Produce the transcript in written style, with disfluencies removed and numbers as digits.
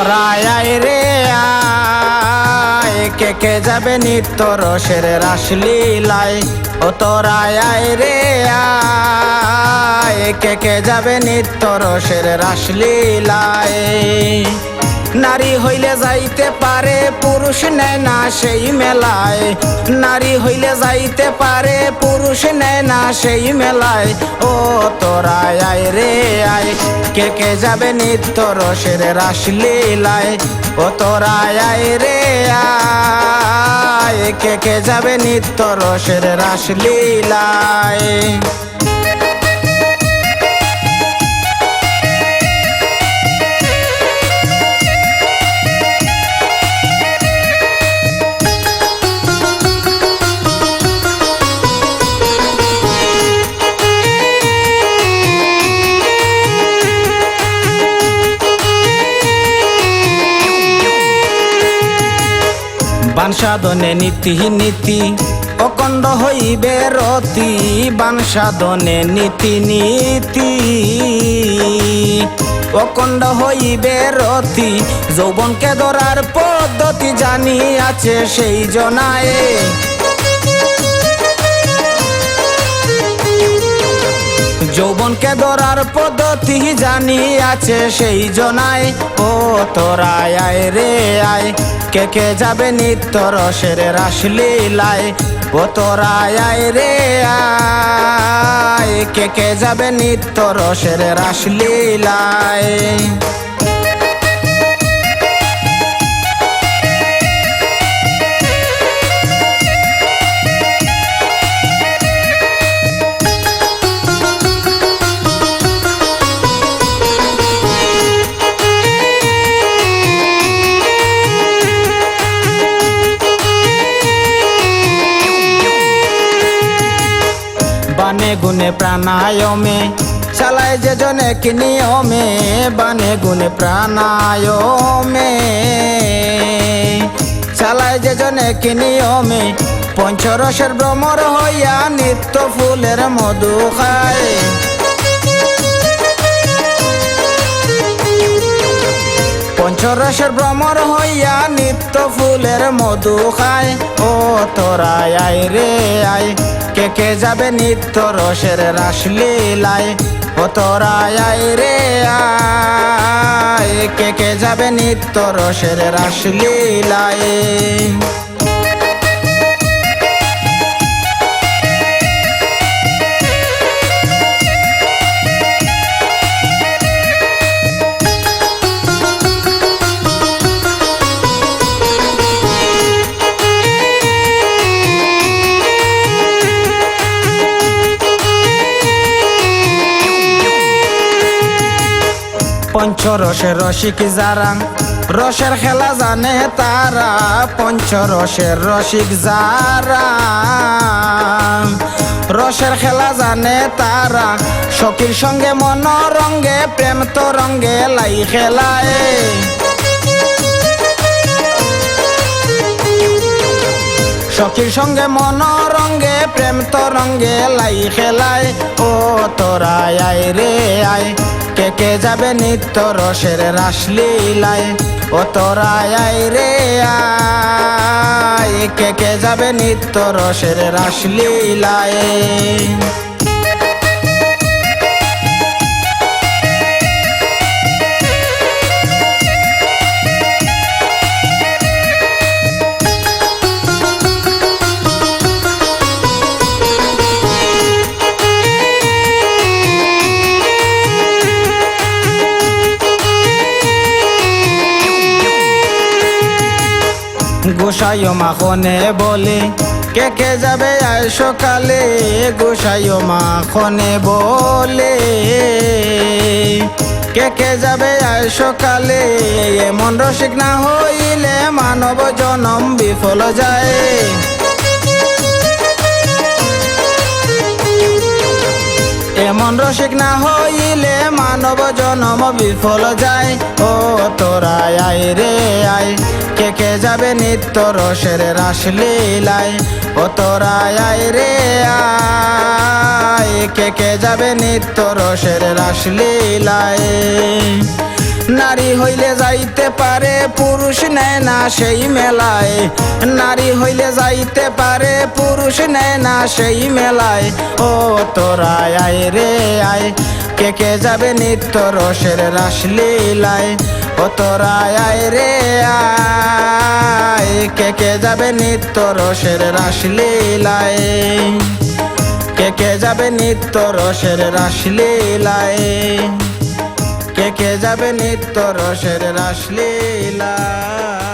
তোরা আয় রে আয়, কে কে যাবে নিত্য রসের রাসলীলায়। ও তোরা আয় রে আয়, কে কে যাবে নিত্য রসের রাসলীলায়। নারী হইলে যাইতে পারে পুরুষ নেয় না সেই মেলায়, নারী হইলে যাইতে পারে পুরুষ নেয় না সেই মেলায়। ও তোরা আয় রে আয়, কে কে যাবে নিত্য রসের রাসলীলায়। ও তোরা আয় রে আয়, কে কে যাবে নিত্য রসের রাসলীলায়। বান সাধনে নীতি নীতি অখণ্ড হইবে রতি, বান সাধনে নীতি নীতি অখণ্ড হইবে রতি। যৌবনকে ধরার পদ্ধতি জানি আছে সেই জনায়, যৌবনকে ধরার পদ্ধতি জানি আছে সেই জনায়। ও তোরা আয় রে আয়, কে কে যাবে নিত্য রসের রাসলীলায়। ও তোরা আয় রে আয়, কে কে যাবে নিত্য রসের রাসলীলায়। বানে গুনে প্রাণায়ামে চালায় যে জনেক নিয়মে, বানে গুনে প্রাণায়ামে চালায় যে জনেক নিয়মে। পঞ্চরসের ভ্রমর হইয়া নিত্য ফুলের মধু খায়, পঞ্চরসের ভ্রমর হইয়া নিত্য ফুলের মধু খায়। ও তোরা আয় রে আয়, কে কে যাবে নিত্য রসের রাসলীলায়। ও তোরা আয় রে আয়, কে কে যাবে নিত্য রসের রাসলীলায়। পঞ্চরসের রসিক যারা রসের খেলা জানে তারা, পঞ্চরসের রসিক যারা রসের খেলা জানে তারা। সখীর সঙ্গে মনোরঙ্গে প্রেম তরঙ্গে লাই খেলায়, সখীর সঙ্গে মনোরঙ্গে প্রেম তরঙ্গে লাই খেলায়। ও তোরা আয় রে আয়, কে কে যাবে নিত্য রসের রাসলীলায়। ও তোরা আয় রে আয়, কে কে যাবে নিত্য রসের রাসলীলায়। গোসাইও মাখনে বলে কে কে যাবে আজ সকালে, গোসাইও মাখনে বলে কে কে যাবে আজ সকালে। এমন রসিক না হইলে মানব জনম বিফল যায়, এমন রসিক না হইলে মানব জনম বিফল যায়। ও তোরা আয় রে আয়, কে কে যাবে নিত্য রসের রাসলীলায়। ও তোরা আয় রে আয়, কে কে যাবে নিত্য রসের রাসলীলায়। নারী হইলে যাইতে পারে পুরুষ নেয় না সেই মেলায়, নারী হইলে যাইতে পারে পুরুষ নেয় না সেই মেলায়। ও তোরা আয় রে আয়, কে কে যাবে নিত্য রসের রাসলীলায়। ও তোরা আয় রে আয়, কে কে যাবে নিত্য রসের রাসলীলায়, কে কে যাবে নিত্য রসের রাসলীলায়, কে কে যাবে নিত্য রসের রাসলীলায়।